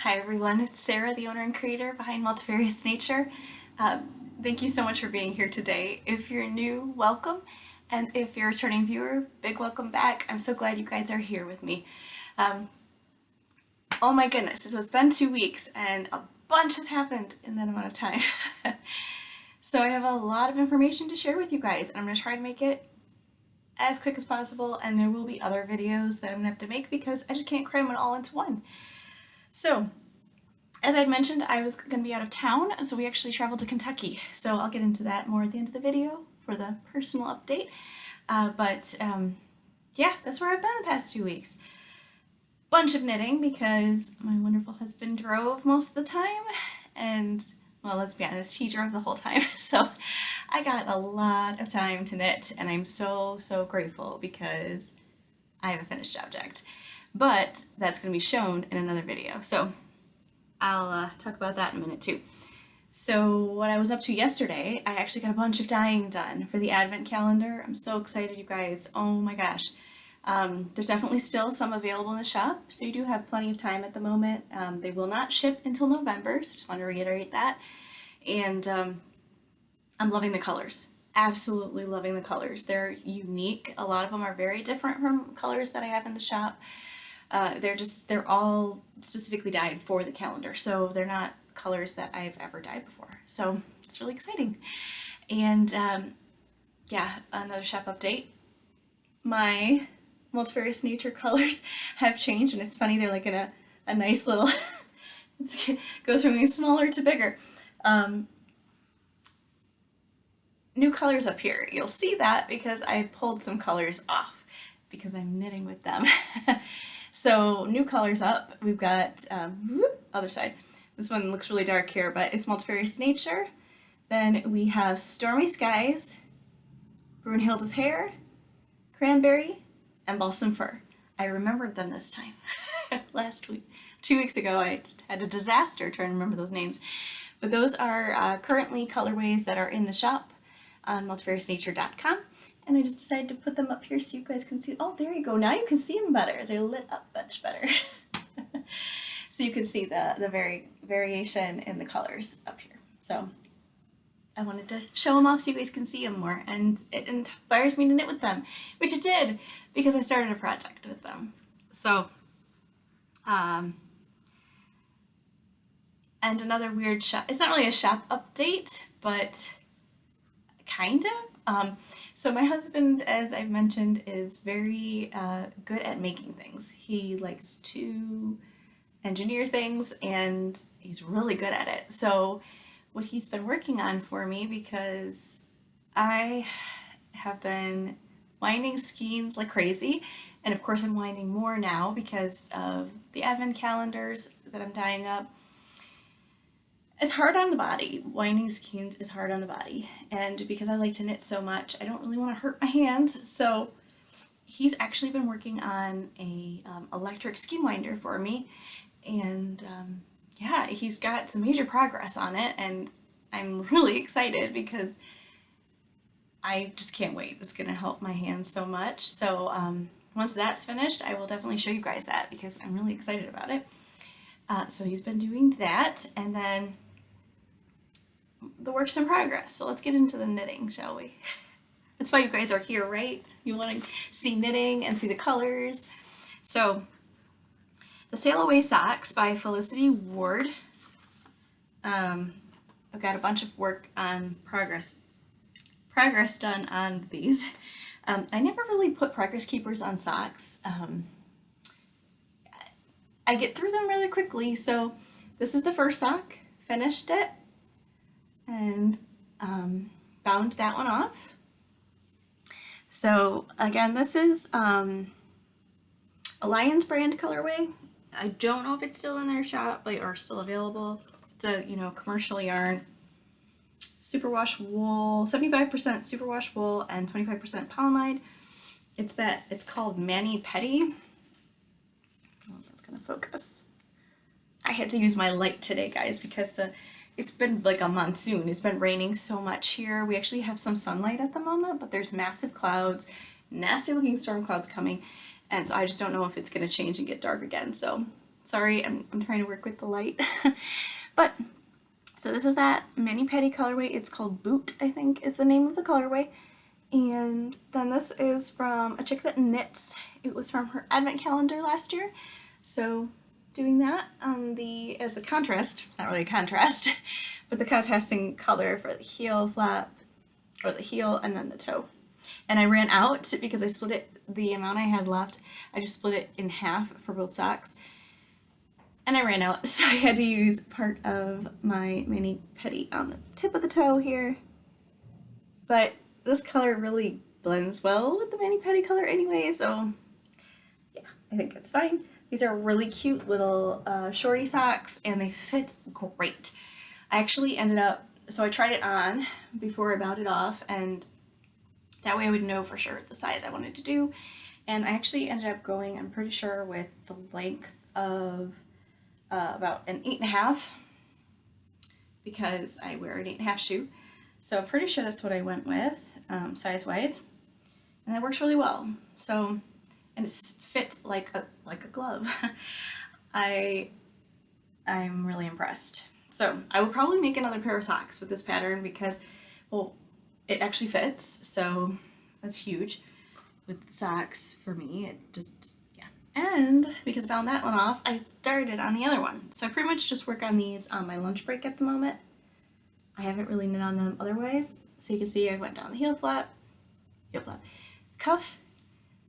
Hi everyone, it's Sarah, the owner and creator behind Multifarious Nature. Thank you so much for being here today. If you're new, welcome. And if you're a returning viewer, big welcome back. I'm so glad you guys are here with me. Oh my goodness, so it's been 2 weeks and a bunch has happened in that amount of time. So I have a lot of information to share with you guys, and I'm going to try to make it as quick as possible, and there will be other videos that I'm going to have to make because I just can't cram it all into one. So, as I'd mentioned, I was going to be out of town, so we actually traveled to Kentucky. So I'll get into that more at the end of the video for the personal update. Yeah, that's where I've been the past 2 weeks. Bunch of knitting because my wonderful husband drove most of the time, and well, let's be honest, he drove the whole time. So I got a lot of time to knit, and I'm so grateful because I have a finished object. But that's going to be shown in another video. So I'll talk about that in a minute too. So what I was up to yesterday, I actually got a bunch of dyeing done for the advent calendar. I'm so excited, you guys. Oh my gosh. There's definitely still some available in the shop, so you do have plenty of time at the moment. They will not ship until November, so just want to reiterate that. And I'm loving the colors. Absolutely loving the colors. They're unique. A lot of them are very different from colors that I have in the shop. They're all specifically dyed for the calendar, so they're not colors that I've ever dyed before. So it's really exciting. And yeah, another shop update. My Multifarious Nature colors have changed, and it's funny, they're like in a nice little, it goes from being smaller to bigger. New colors up here. You'll see that because I pulled some colors off because I'm knitting with them. So new colors up. We've got, other side. This one looks really dark here, but it's Multifarious Nature. Then we have Stormy Skies, Brunhilde's Hair, Cranberry, and Balsam Fir. I remembered them this time. Last week, 2 weeks ago, I just had a disaster trying to remember those names. But those are currently colorways that are in the shop on multifariousnature.com. And I just decided to put them up here so you guys can see. Oh, there you go. Now you can see them better. They lit up much better. So you can see the variation in the colors up here. So I wanted to show them off so you guys can see them more. And it inspires me to knit with them, which it did because I started a project with them. So, and another weird shop. It's not really a shop update, but kind of. So my husband, as I've mentioned, is very good at making things. He likes to engineer things, and he's really good at it. So what he's been working on for me, because I have been winding skeins like crazy, and of course I'm winding more now because of the advent calendars that I'm dyeing up. It's hard on the body. Winding skeins is hard on the body. And because I like to knit so much, I don't really want to hurt my hands. So he's actually been working on a electric skein winder for me. And yeah, he's got some major progress on it. And I'm really excited because I just can't wait. It's going to help my hands so much. So once that's finished, I will definitely show you guys that because I'm really excited about it. So he's been doing that. And then the work's in progress. So let's get into the knitting, shall we? That's why you guys are here, right? You want to see knitting and see the colors. So the Sail Away Socks by Felicity Ward. I've got a bunch of work on progress done on these. I never really put progress keepers on socks. I get through them really quickly. So this is the first sock, finished it, and bound that one off. So again, this is a Lions brand colorway. I don't know if it's still in their shop, but or still available. It's a commercial yarn. Superwash wool, 75% superwash wool and 25% polyamide. It's called Mani Petty. Oh, that's gonna focus. I had to use my light today, guys, because it's been like a monsoon. It's been raining so much here. We actually have some sunlight at the moment, but there's massive clouds, nasty looking storm clouds coming. And so I just don't know if it's gonna change and get dark again. So Sorry, I'm trying to work with the light. But, so this is that mani pedi colorway. It's called Boot, I think is the name of the colorway. And then this is from a chick that knits. It was from her advent calendar last year. So doing that on as the contrast, it's not really a contrast, but the contrasting color for the heel flap, or the heel, and then the toe. And I ran out because I split it, the amount I had left, I just split it in half for both socks. And I ran out, so I had to use part of my mani pedi on the tip of the toe here. But this color really blends well with the mani pedi color anyway, so yeah, I think it's fine. These are really cute little shorty socks, and they fit great. I actually ended up, so I tried it on before I bowed it off, and that way I would know for sure the size I wanted to do. And I actually ended up going, I'm pretty sure, with the length of about an 8.5, because I wear an 8.5 shoe. So I'm pretty sure that's what I went with, size-wise, and that works really well. So, and it's fit like a glove. I'm really impressed. So I will probably make another pair of socks with this pattern because, well, it actually fits. So that's huge with socks for me. It just, yeah. And because I found that one off, I started on the other one. So I pretty much just work on these on my lunch break at the moment. I haven't really knit on them otherwise. So you can see I went down the heel flap, cuff,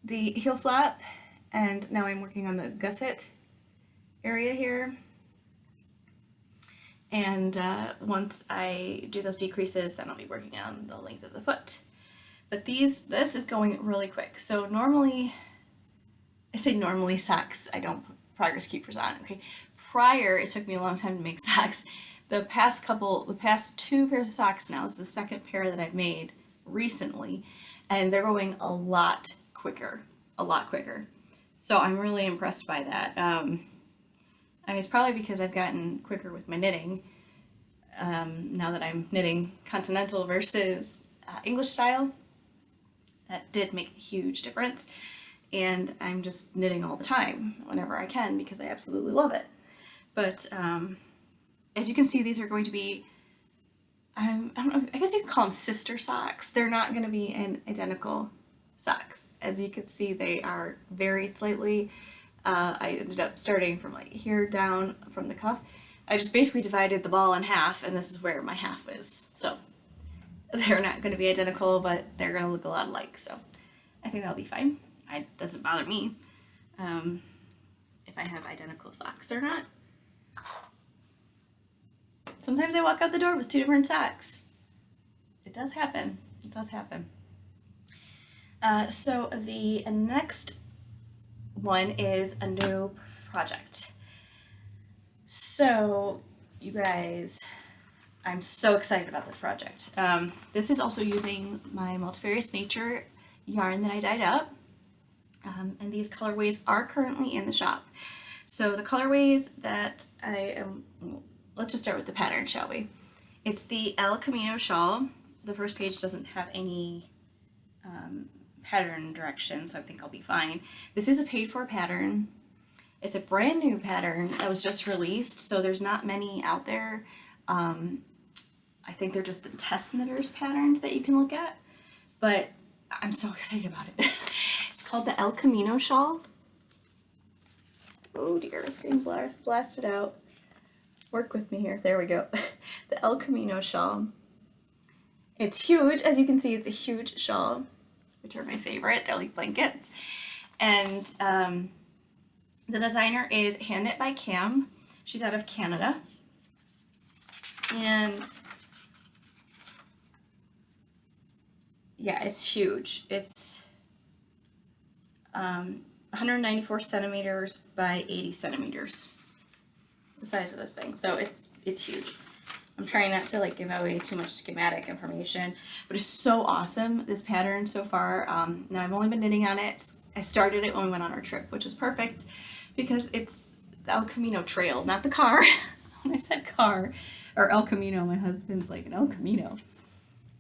the heel flap, and now I'm working on the gusset area here. And once I do those decreases, then I'll be working on the length of the foot. But this is going really quick. So normally, I say normally socks, I don't progress keepers on, okay? Prior, it took me a long time to make socks. The past 2 pairs of socks now is the second pair that I've made recently, and they're going a lot quicker. So I'm really impressed by that. I mean, it's probably because I've gotten quicker with my knitting, now that I'm knitting continental versus English style. That did make a huge difference, and I'm just knitting all the time whenever I can because I absolutely love it. But as you can see, these are going to be, I don't know, I guess you could call them sister socks. They're not going to be in identical socks. As you can see, they are varied slightly. I ended up starting from like here down from the cuff. I just basically divided the ball in half, and this is where my half is. So they're not going to be identical, but they're going to look a lot alike. So I think that'll be fine. It doesn't bother me if I have identical socks or not. Sometimes I walk out the door with 2 different socks. It does happen. So the next one is a new project. So you guys, I'm so excited about this project. This is also using my Multifarious Nature yarn that I dyed up. And these colorways are currently in the shop. So the colorways that let's just start with the pattern, shall we? It's the El Camino Shawl. The first page doesn't have any pattern direction, so I think I'll be fine. This is a paid-for pattern. It's a brand new pattern that was just released, so there's not many out there. I think they're just the test knitters patterns that you can look at, but I'm so excited about it. It's called the El Camino Shawl. Oh dear, it's getting blasted out. Work with me here. There we go. The El Camino Shawl. It's huge. As you can see, it's a huge shawl, which are my favorite. They're like blankets. And the designer is Hand Knit by Cam. She's out of Canada. And yeah, it's huge. It's 194 centimeters by 80 centimeters. The size of this thing. So it's huge. I'm trying not to like give away too much schematic information, but it's so awesome, this pattern so far. Now I've only been knitting on it. I started it when we went on our trip, which was perfect because it's the El Camino Trail, not the car. When I said car, or El Camino, my husband's like, an El Camino.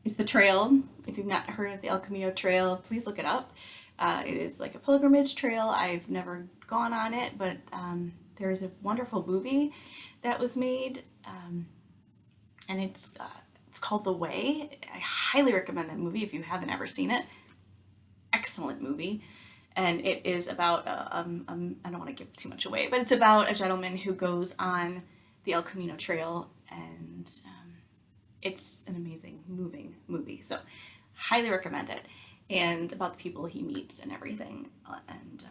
It's the trail. If you've not heard of the El Camino Trail, please look it up. It is like a pilgrimage trail. I've never gone on it, but There is a wonderful movie that was made, and it's called The Way. I highly recommend that movie if you haven't ever seen it. Excellent movie. And it is about, I don't want to give too much away, but it's about a gentleman who goes on the El Camino Trail, and it's an amazing, moving movie. So, highly recommend it. And about the people he meets and everything, and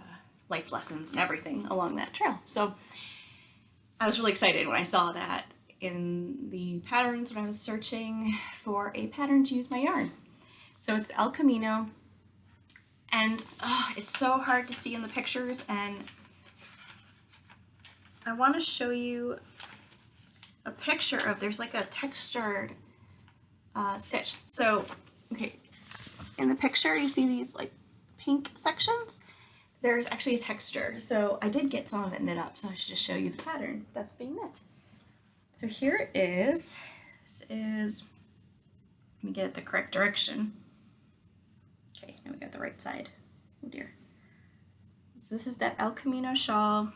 life lessons and everything along that trail. So, I was really excited when I saw that in the patterns when I was searching for a pattern to use my yarn. So, it's the El Camino. And it's so hard to see in the pictures, and I want to show you a picture of, there's like a textured stitch. So, okay, in the picture you see these like pink sections. There's actually a texture. So I did get some of it knit up, so I should just show you the pattern that's being knit. So here it is. This is, let me get it the correct direction. Okay, now we got the right side. Oh dear. So this is that El Camino shawl.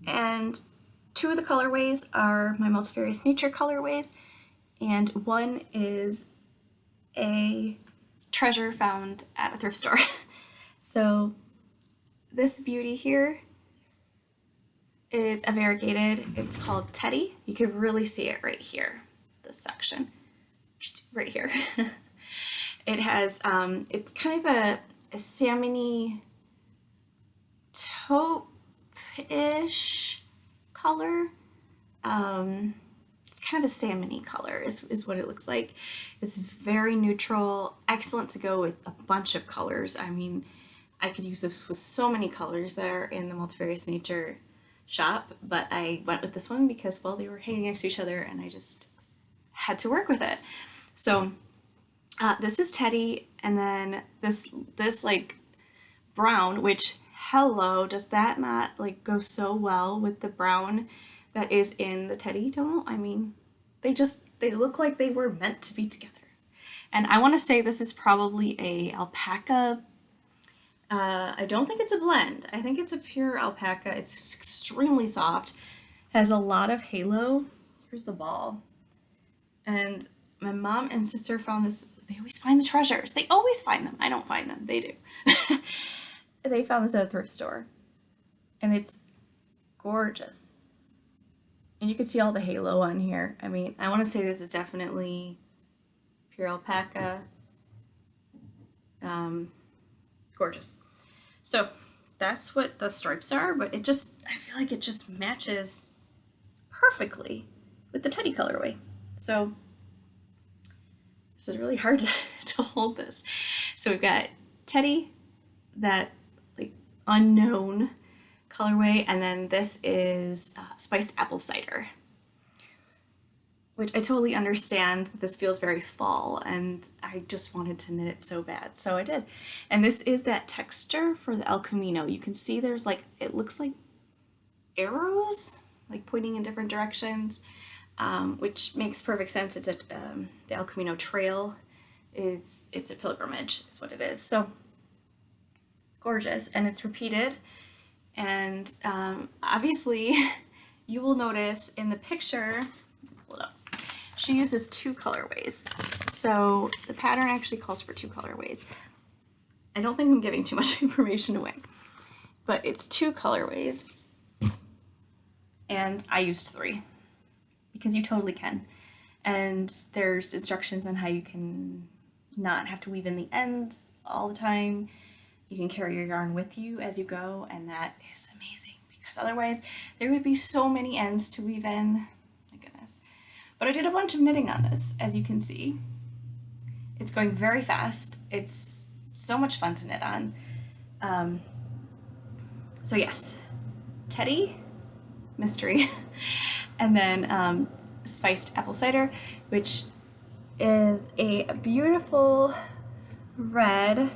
And two of the colorways are my Multifarious Nature colorways, and one is a treasure found at a thrift store. So this beauty here is a variegated. It's called Teddy. You can really see it right here, this section, right here. It has, it's kind of a salmon-y taupe-ish color. It's kind of a salmon-y color is what it looks like. It's very neutral, excellent to go with a bunch of colors. I mean, I could use this with so many colors that are in the Multifarious Nature shop, but I went with this one because, well, they were hanging next to each other and I just had to work with it. So this is Teddy, and then this like brown, which, hello, does that not like go so well with the brown that is in the Teddy tonal? I mean, they look like they were meant to be together. And I want to say this is probably a alpaca. I don't think it's a blend. I think it's a pure alpaca. It's extremely soft, has a lot of halo. Here's the ball. And my mom and sister found this. They always find the treasures. They always find them. I don't find them. They do. They found this at a thrift store. And it's gorgeous. And you can see all the halo on here. I mean, I want to say this is definitely pure alpaca. Gorgeous. So that's what the stripes are, but I feel like it just matches perfectly with the Teddy colorway. So this is really hard to hold this. So we've got Teddy, that like unknown colorway, and then this is spiced apple cider, which I totally understand that this feels very fall, and I just wanted to knit it so bad, so I did. And this is that texture for the El Camino. You can see there's like, it looks like arrows, like pointing in different directions, which makes perfect sense. It's the El Camino Trail. It's a pilgrimage, is what it is. So gorgeous, and it's repeated. And obviously, you will notice in the picture, hold up, she uses two colorways. So the pattern actually calls for two colorways. I don't think I'm giving too much information away, but it's two colorways. And I used three because you totally can. And there's instructions on how you can not have to weave in the ends all the time. You can carry your yarn with you as you go, and that is amazing because otherwise there would be so many ends to weave in. My goodness. But I did a bunch of knitting on this, as you can see. It's going very fast. It's so much fun to knit on. So yes, Teddy, mystery, and then spiced apple cider, which is a beautiful red.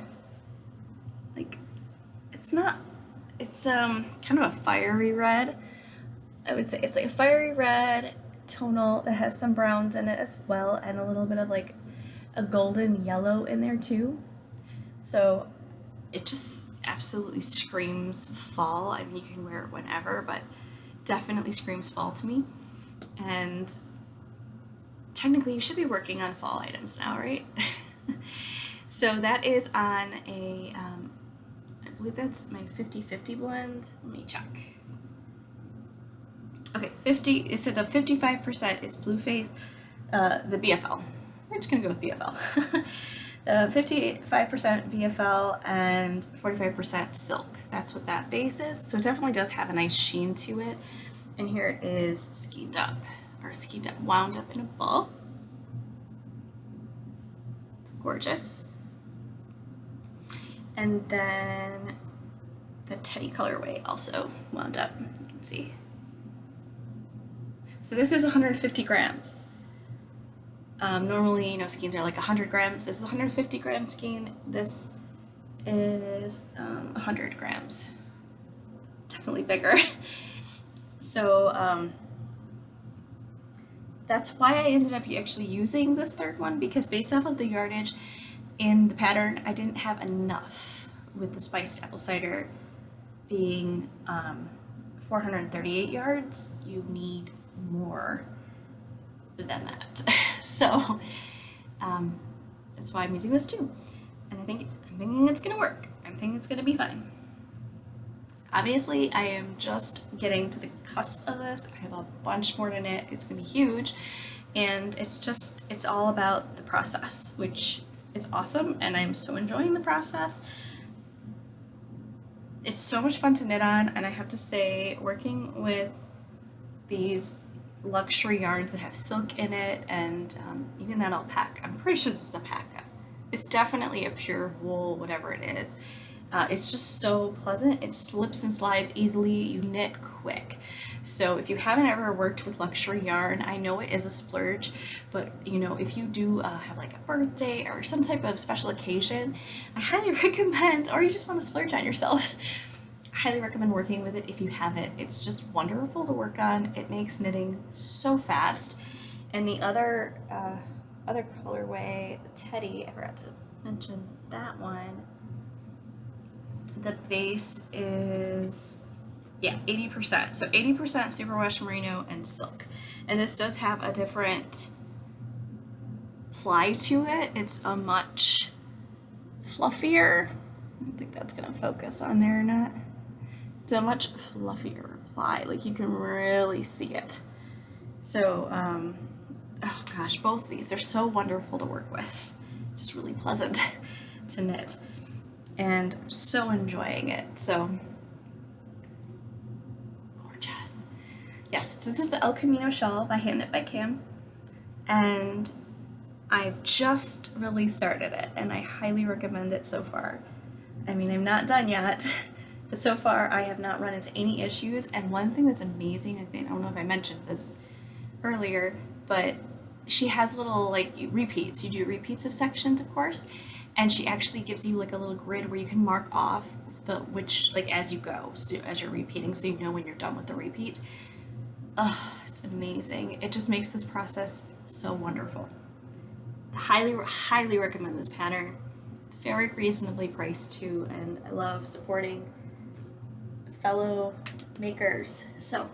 Like, it's kind of a fiery red. I would say it's like a fiery red tonal that has some browns in it as well, and a little bit of like a golden yellow in there too. So it just, absolutely screams fall. I mean, you can wear it whenever, but definitely screams fall to me. And technically, you should be working on fall items now, right? So that is on a, I believe that's my 50/50 blend. Let me check. Okay, 50, so the 55% is Blueface, the BFL. We're just gonna go with BFL. The 55% BFL and 45% silk. That's what that base is. So it definitely does have a nice sheen to it. And here it is skeined up, wound up in a ball. It's gorgeous. And then the teddy colorway also wound up, you can see. So this is 150 grams. Normally, you know, skeins are like 100 grams. This is 150 gram skein. This is 100 grams. Definitely bigger. So that's why I ended up actually using this third one, because based off of the yardage in the pattern, I didn't have enough with the spiced apple cider being 438 yards. You need more than that. So that's why I'm using this too. And I'm thinking it's gonna work. I'm thinking it's gonna be fine. Obviously, I am just getting to the cusp of this. I have a bunch more to knit. It's gonna be huge. And it's all about the process, which is awesome. And I'm so enjoying the process. It's so much fun to knit on. And I have to say, working with these luxury yarns that have silk in it, and even that alpaca. I'm pretty sure this is alpaca. It's definitely a pure wool, whatever it is. It's just so pleasant. It slips and slides easily. You knit quick. So if you haven't ever worked with luxury yarn, I know it is a splurge, but you know, if you do have like a birthday or some type of special occasion, I highly recommend, or you just want to splurge on yourself, I highly recommend working with it if you have it. It's just wonderful to work on. It makes knitting so fast. And the other colorway, the teddy, I forgot to mention that one. The base is, yeah, 80%. So 80% superwash merino and silk. And this does have a different ply to it. It's a much fluffier, I don't think that's gonna focus on there or not. It's a much fluffier ply, like you can really see it. So, oh gosh, both of these, they're so wonderful to work with. Just really pleasant to knit. And I'm so enjoying it, so gorgeous. Yes, so this is the El Camino Shawl by Hand Knit by Cam, and I've just really started it, and I highly recommend it so far. I mean, I'm not done yet, but so far I have not run into any issues. And one thing that's amazing, I don't know if I mentioned this earlier, but she has little like repeats. You do repeats of sections, of course, and she actually gives you like a little grid where you can mark off which like as you go, so as you're repeating, so you know when you're done with the repeat. Oh, it's amazing. It just makes this process so wonderful. Highly recommend this pattern. It's very reasonably priced too, and I love supporting fellow makers. So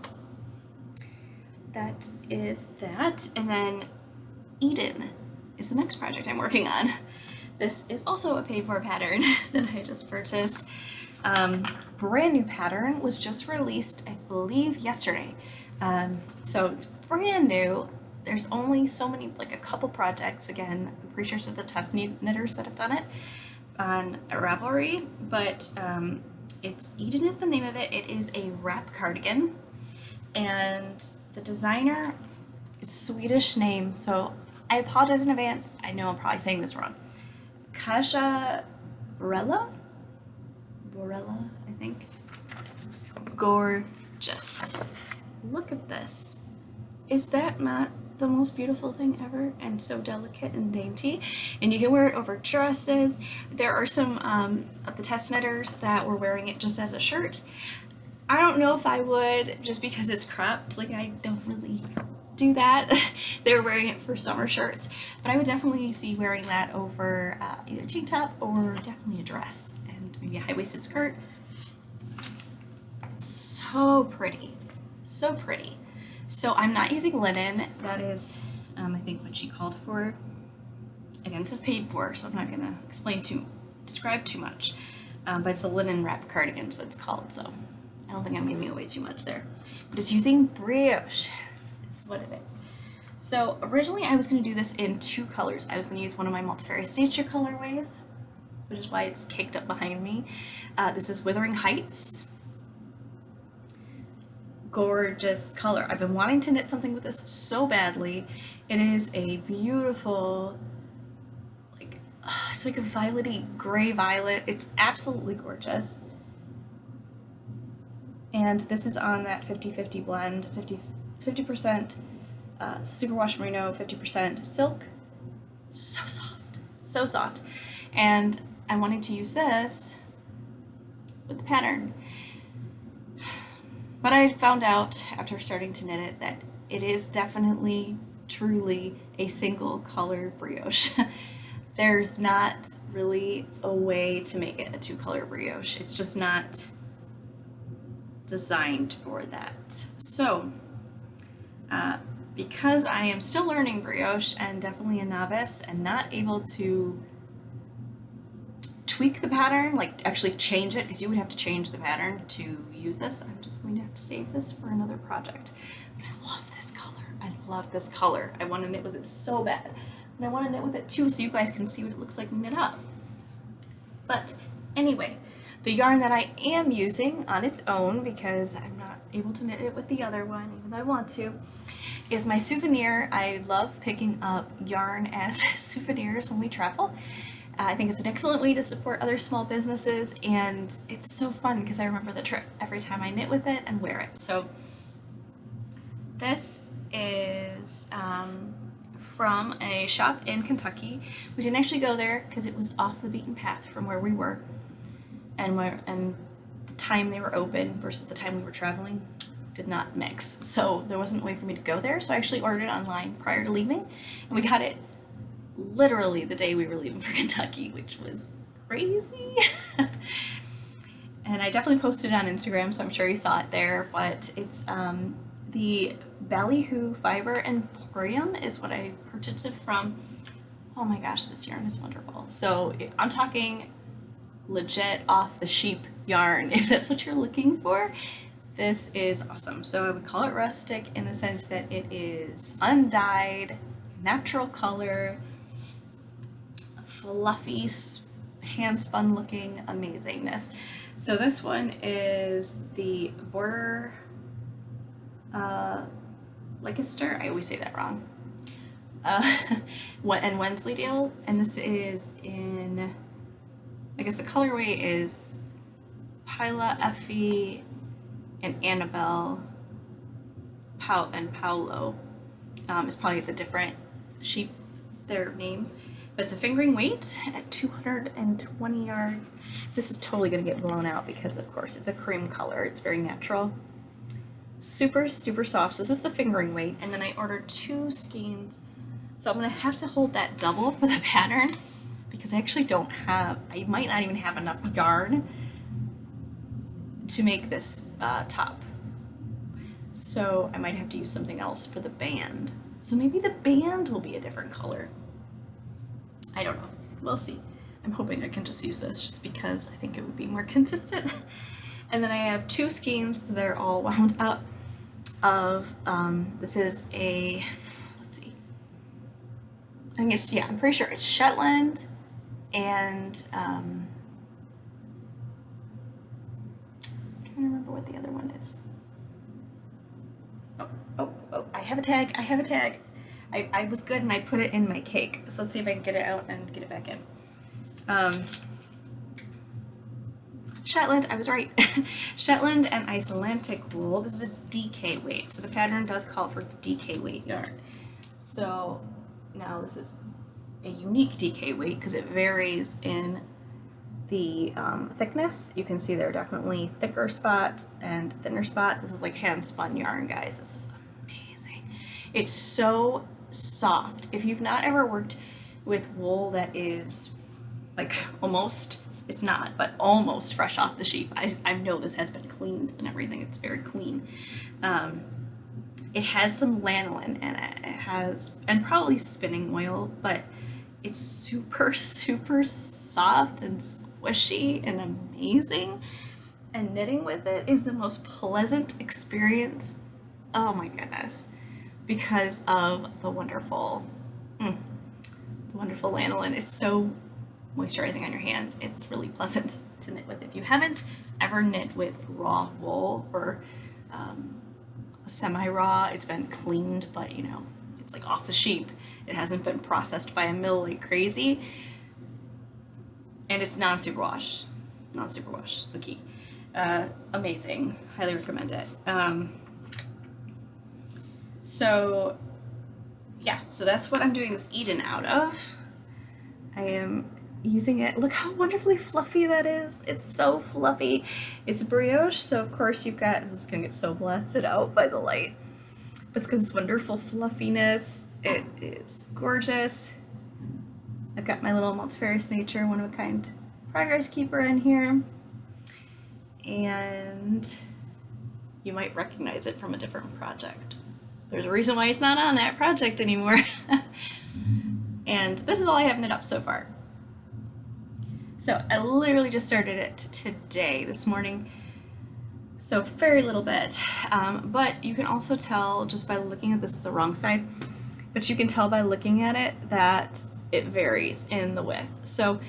that is that. And then Eden is the next project I'm working on. This is also a paid for pattern that I just purchased. Brand new pattern, was just released, I believe, yesterday. So it's brand new. There's only so many, like a couple projects. Again, I'm pretty sure it's the test knitters that have done it on Ravelry, but it's Eden is the name of it. It is a wrap cardigan, and the designer is Swedish name, so I apologize in advance. I know I'm probably saying this wrong. Kaja Borella, I think. Gorgeous. Look at this. Is that not the most beautiful thing ever? And so delicate and dainty. And you can wear it over dresses. There are some of the test knitters that were wearing it just as a shirt. I don't know if I would, just because it's cropped. Like, I don't really do that. They're wearing it for summer shirts, but I would definitely see wearing that over either tank top or definitely a dress. And maybe a high-waisted skirt. So pretty, so pretty. So I'm not using linen. That is, I think what she called for. Again, this is paid for, so I'm not gonna describe too much. But it's a linen wrap cardigan is what it's called, so I don't think I'm giving away too much there. But it's using brioche, is what it is. So originally I was gonna do this in 2 colors. I was gonna use one of my Multifarious Nature colorways, which is why it's caked up behind me. This is Withering Heights. Gorgeous color. I've been wanting to knit something with this so badly. It is a beautiful, it's like a violety gray violet. It's absolutely gorgeous. And this is on that 50-50 blend, 50% superwash merino, 50% silk. So soft, so soft. And I wanted to use this with the pattern. But I found out after starting to knit it that it is definitely, truly a single color brioche. There's not really a way to make it a 2-color brioche. It's just not designed for that. So, because I am still learning brioche and definitely a novice and not able to tweak the pattern, like actually change it, because you would have to change the pattern to use this, I'm just going to have to save this for another project. But I love this color. I love this color. I want to knit with it so bad. And I want to knit with it too so you guys can see what it looks like knit up. But anyway, the yarn that I am using on its own, because I'm not able to knit it with the other one, even though I want to, is my souvenir. I love picking up yarn as souvenirs when we travel. I think it's an excellent way to support other small businesses, and it's so fun because I remember the trip every time I knit with it and wear it. So this is from a shop in Kentucky. We didn't actually go there because it was off the beaten path from where we were, and the time they were open versus the time we were traveling did not mix. So there wasn't a way for me to go there, so I actually ordered it online prior to leaving, and we got it literally the day we were leaving for Kentucky, which was crazy. And I definitely posted it on Instagram, so I'm sure you saw it there, but it's the Ballyhoo Fiber Emporium is what I purchased it from. Oh my gosh, this yarn is wonderful. So I'm talking legit off the sheep yarn. If that's what you're looking for, this is awesome. So I would call it rustic in the sense that it is undyed, natural color, fluffy, hand-spun looking amazingness. So this one is the Border Leicester, I always say that wrong, and Wensleydale, and this is in, I guess the colorway is Pila, Effie, and Annabelle, and Paolo, is probably the different sheep, their names. But it's a fingering weight at 220 yards. This is totally going to get blown out because, of course, it's a cream color. It's very natural. Super, super soft. So this is the fingering weight. And then I ordered 2 skeins. So I'm going to have to hold that double for the pattern because I actually don't have, I might not even have enough yarn to make this top. So I might have to use something else for the band. So maybe the band will be a different color. I don't know. We'll see. I'm hoping I can just use this just because I think it would be more consistent. And then I have 2 skeins that are all wound up of, this is a, let's see. I think it's, yeah, I'm pretty sure it's Shetland and, I'm trying to remember what the other one is. Oh, I have a tag. I was good and I put it in my cake. So let's see if I can get it out and get it back in. Shetland, I was right. Shetland and Icelandic wool. This is a DK weight. So the pattern does call for DK weight yarn. So now this is a unique DK weight because it varies in the thickness. You can see there are definitely thicker spots and thinner spots. This is like hand spun yarn, guys. This is amazing. It's so soft. If you've not ever worked with wool that is like almost it's not, but almost fresh off the sheep. I know this has been cleaned and everything. It's very clean. It has some lanolin in it. It has, and probably spinning oil, but it's super, super soft and squishy and amazing. And knitting with it is the most pleasant experience. Oh my goodness. Because of the wonderful lanolin. It's so moisturizing on your hands. It's really pleasant to knit with. If you haven't ever knit with raw wool or semi-raw, it's been cleaned, but you know, it's like off the sheep. It hasn't been processed by a mill like crazy. And it's non-superwash. Non-superwash is the key. Amazing. Highly recommend it. So that's what I'm doing this Eden out of. I am using it. Look how wonderfully fluffy that is. It's so fluffy. It's brioche, so of course you've got, this is gonna get so blasted out by the light, but it's got this wonderful fluffiness. It is gorgeous. I've got my little Multifarious Nature one of a kind progress keeper in here, and you might recognize it from a different project. There's a reason why it's not on that project anymore. And this is all I have knit up so far. So I literally just started it today, this morning, so very little bit. But you can also tell just by looking at this, the wrong side, but you can tell by looking at it that it varies in the width. So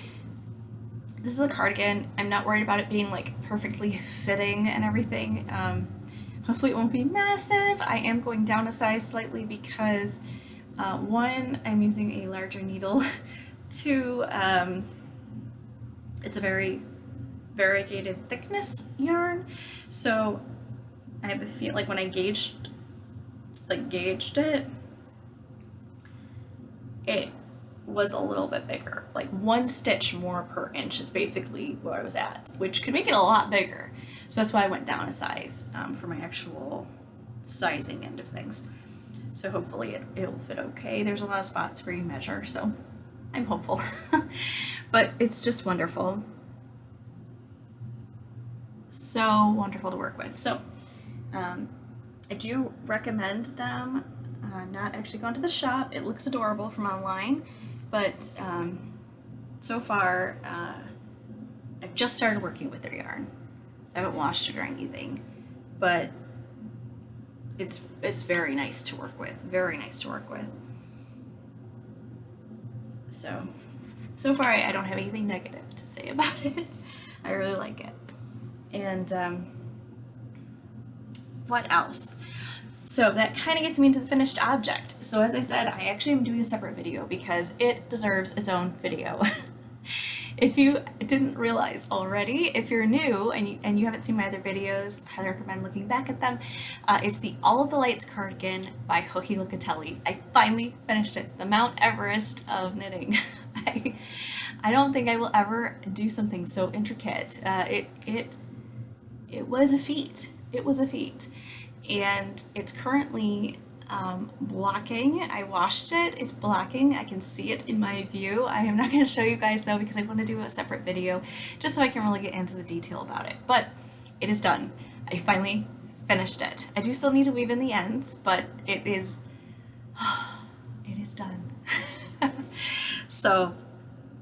this is a cardigan. I'm not worried about it being like perfectly fitting and everything. Hopefully it won't be massive. I am going down a size slightly because one, I'm using a larger needle. Two, it's a very variegated thickness yarn. So I have a feel like when I gauged it, it was a little bit bigger. Like 1 stitch more per inch is basically where I was at, which could make it a lot bigger. So that's why I went down a size for my actual sizing end of things. So hopefully it'll fit okay. There's a lot of spots where you measure, so I'm hopeful. But it's just wonderful. So wonderful to work with. So I do recommend them. Not actually gone to the shop. It looks adorable from online, but so far I've just started working with their yarn. So I haven't washed it or anything, but it's very nice to work with. Very nice to work with. So far I don't have anything negative to say about it. I really like it. And what else? So that kind of gets me into the finished object. So as I said, I actually am doing a separate video because it deserves its own video. If you didn't realize already, if you're new and you haven't seen my other videos, I highly recommend looking back at them. It's the All of the Lights cardigan by Locatelli. I finally finished it, the Mount Everest of knitting. I don't think I will ever do something so intricate. It was a feat. It was a feat. And it's currently blocking. I washed it. It's blocking. I can see it in my view. I am not going to show you guys though because I want to do a separate video just so I can really get into the detail about it. But it is done. I finally finished it. I do still need to weave in the ends, but it is done. So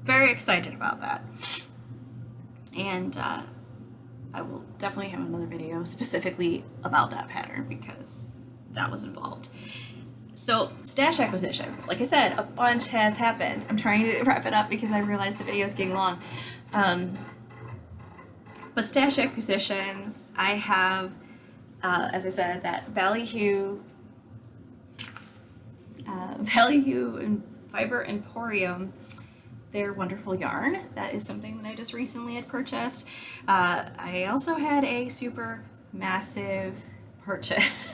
very excited about that. And I will definitely have another video specifically about that pattern because that was involved. So stash acquisitions, like I said, a bunch has happened. I'm trying to wrap it up because I realized the video is getting long. But stash acquisitions, I have, as I said, that Ballyhoo and Fiber Emporium, their wonderful yarn. That is something that I just recently had purchased. I also had a super massive purchase.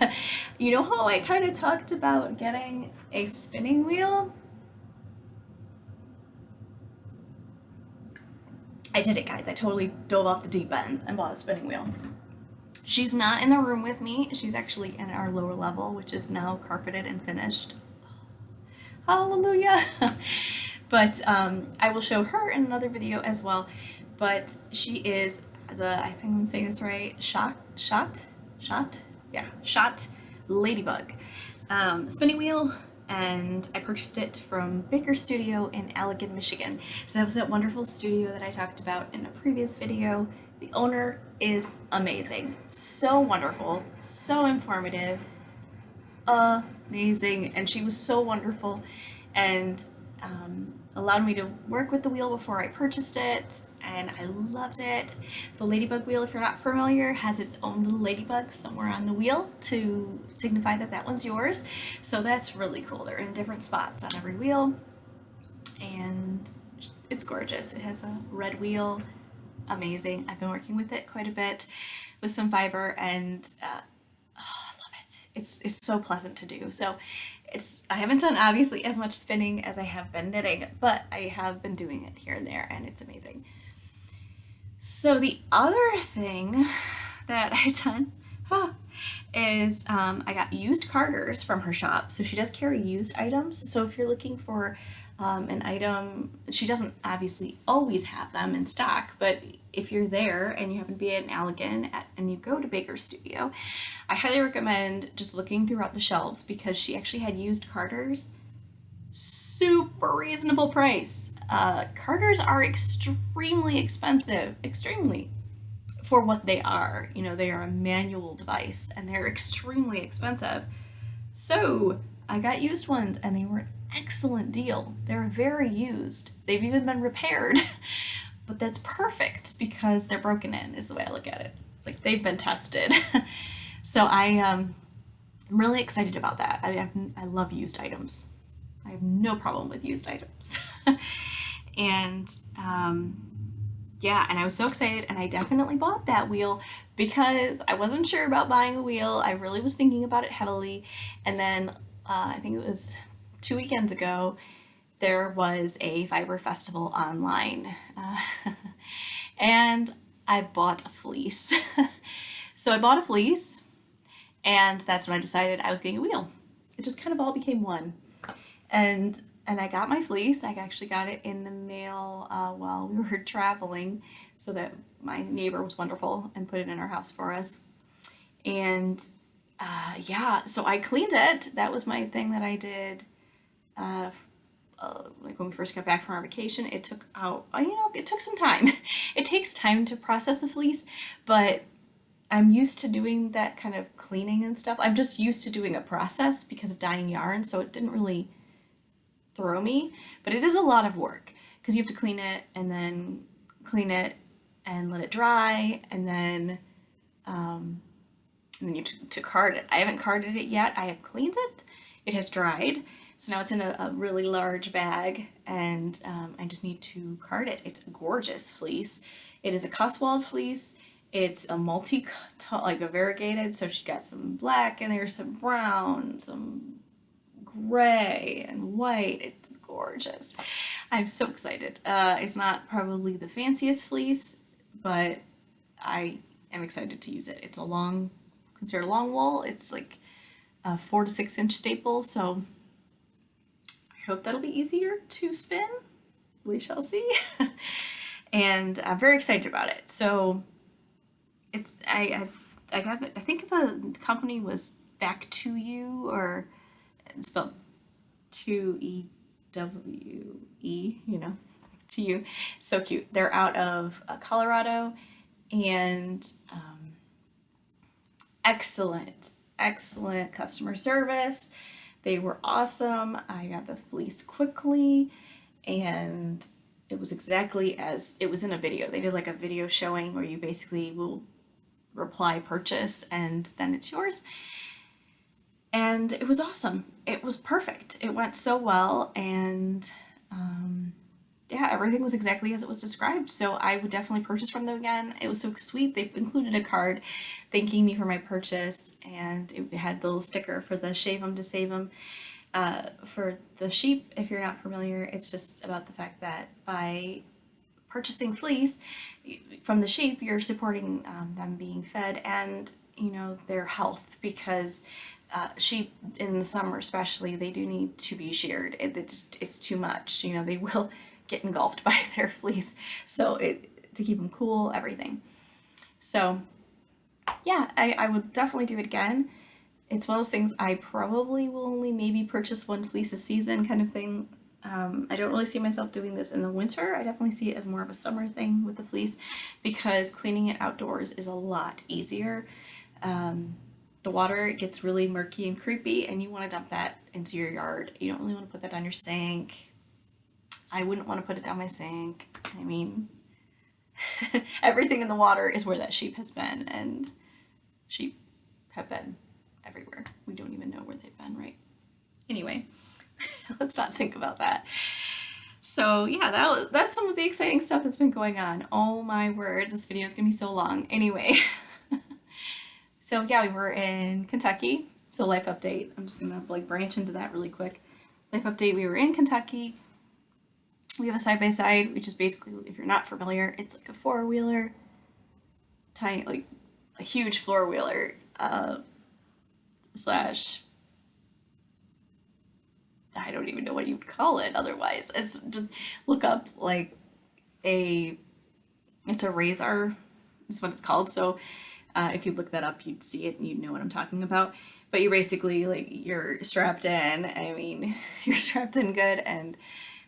You know how I kind of talked about getting a spinning wheel? I did it, guys. I totally dove off the deep end and bought a spinning wheel. She's not in the room with me. She's actually in our lower level, which is now carpeted and finished. Hallelujah. But I will show her in another video as well. but she is I think I'm saying this right, shot, yeah, shot ladybug spinning wheel, and I purchased it from Baker Studio in Allegan, Michigan. So that was that wonderful studio that I talked about in a previous video. The owner is amazing, so wonderful, so informative, amazing, and she was so wonderful, and allowed me to work with the wheel before I purchased it, and I loved it. The ladybug wheel, if you're not familiar, has its own little ladybug somewhere on the wheel to signify that that one's yours. So that's really cool. They're in different spots on every wheel, and it's gorgeous. It has a red wheel, amazing. I've been working with it quite a bit with some fiber, and I love it. It's so pleasant to do. So I haven't done obviously as much spinning as I have been knitting, but I have been doing it here and there, and it's amazing. So the other thing that I've done is I got used carders from her shop. So she does carry used items. So if you're looking for an item, she doesn't obviously always have them in stock, but if you're there and you happen to be at an Allegan and you go to Baker Studio, I highly recommend just looking throughout the shelves, because she actually had used carders, super reasonable price. Carders are extremely expensive, extremely, for what they are. You know, they are a manual device and they're extremely expensive. So I got used ones and they were an excellent deal. They're very used. They've even been repaired, but that's perfect because they're broken in, is the way I look at it. Like, they've been tested. So I'm really excited about that. I love used items. I have no problem with used items. And yeah, and I was so excited, and I definitely bought that wheel because I wasn't sure about buying a wheel. I really was thinking about it heavily. And then I think it was 2 weekends ago, there was a fiber festival online. And I bought a fleece. So I bought a fleece, and that's when I decided I was getting a wheel. It just kind of all became one. And I got my fleece. I actually got it in the mail while we were traveling, so that my neighbor was wonderful and put it in our house for us. And yeah, so I cleaned it. That was my thing that I did. Like when we first got back from our vacation, it took it took some time. It takes time to process a fleece, but I'm used to doing that kind of cleaning and stuff. I'm just used to doing a process because of dyeing yarn, so it didn't really throw me, but it is a lot of work because you have to clean it and then let it dry, and then you have to card it. I haven't carded it yet. I have cleaned it. It has dried. So now it's in a really large bag, and I just need to card it. It's a gorgeous fleece. It is a Cotswold fleece. It's a like a variegated, so she got some black in there, some brown, some gray and white. It's gorgeous. I'm so excited. It's not probably the fanciest fleece, but I am excited to use it. It's considered long wool. It's like a 4 to 6 inch staple, so I hope that'll be easier to spin. We shall see. And I'm very excited about it. So I think the company was Back to You, or it's spelled 2EWE, to you. So cute. They're out of Colorado, and excellent customer service. They were awesome. I got the fleece quickly, and it was exactly as it was in a video. They did like a video showing where you basically will reply purchase and then it's yours. And it was awesome. It was perfect. It went so well, and yeah, everything was exactly as it was described. So I would definitely purchase from them again. It was so sweet. They included a card thanking me for my purchase, and it had the little sticker for the Shave 'em to Save 'em. For the sheep, if you're not familiar, it's just about the fact that by purchasing fleece from the sheep, you're supporting them being fed and their health, because sheep in the summer especially, they do need to be sheared. It's too much. They will get engulfed by their fleece. So to keep them cool, everything. So yeah, I would definitely do it again. It's one of those things I probably will only maybe purchase one fleece a season kind of thing. I don't really see myself doing this in the winter. I definitely see it as more of a summer thing with the fleece because cleaning it outdoors is a lot easier. The water gets really murky and creepy, and you want to dump that into your yard. You don't really want to put that down your sink. I wouldn't want to put it down my sink. I mean, everything in the water is where that sheep has been, and sheep have been everywhere. We don't even know where they've been, right? Anyway, let's not think about that. So yeah, that's some of the exciting stuff that's been going on. Oh my word, this video is gonna be so long. Anyway, so yeah, we were in Kentucky. So life update. I'm just gonna like branch into that really quick. Life update. We were in Kentucky. We have a side by side, which is basically, if you're not familiar, it's like a four-wheeler, tiny, like a huge four-wheeler slash, I don't even know what you would call it otherwise. It's just look up like it's a razor is what it's called. So if you look that up, you'd see it and you'd know what I'm talking about. But you basically, like, you're strapped in. I mean, you're strapped in good, and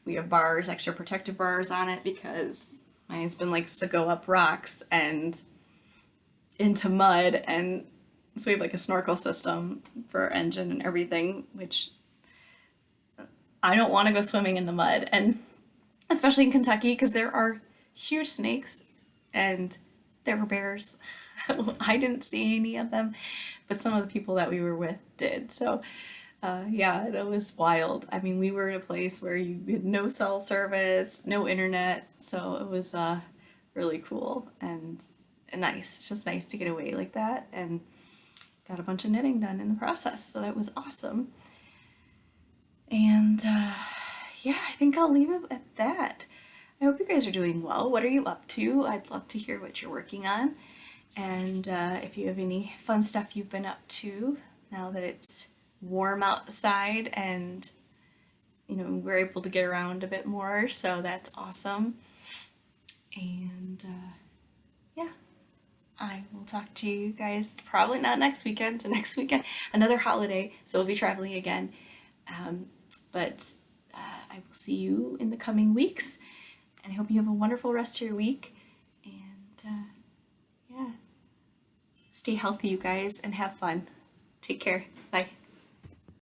we have bars, extra protective bars on it because my husband likes to go up rocks and into mud, and so we have like a snorkel system for our engine and everything, which I don't want to go swimming in the mud, and especially in Kentucky because there are huge snakes and there were bears. I didn't see any of them, but some of the people that we were with did. So yeah, that was wild. I mean, we were in a place where you had no cell service, no internet, so it was really cool and nice. It's just nice to get away like that, and got a bunch of knitting done in the process, so that was awesome. And yeah, I think I'll leave it at that. I hope you guys are doing well. What are you up to? I'd love to hear what you're working on. And if you have any fun stuff you've been up to now that it's warm outside and, you know, we're able to get around a bit more, so that's awesome. And yeah, I will talk to you guys probably not next weekend, to next weekend, another holiday, so we'll be traveling again. But I will see you in the coming weeks, and I hope you have a wonderful rest of your week. And yeah, stay healthy, you guys, and have fun. Take care. Bye.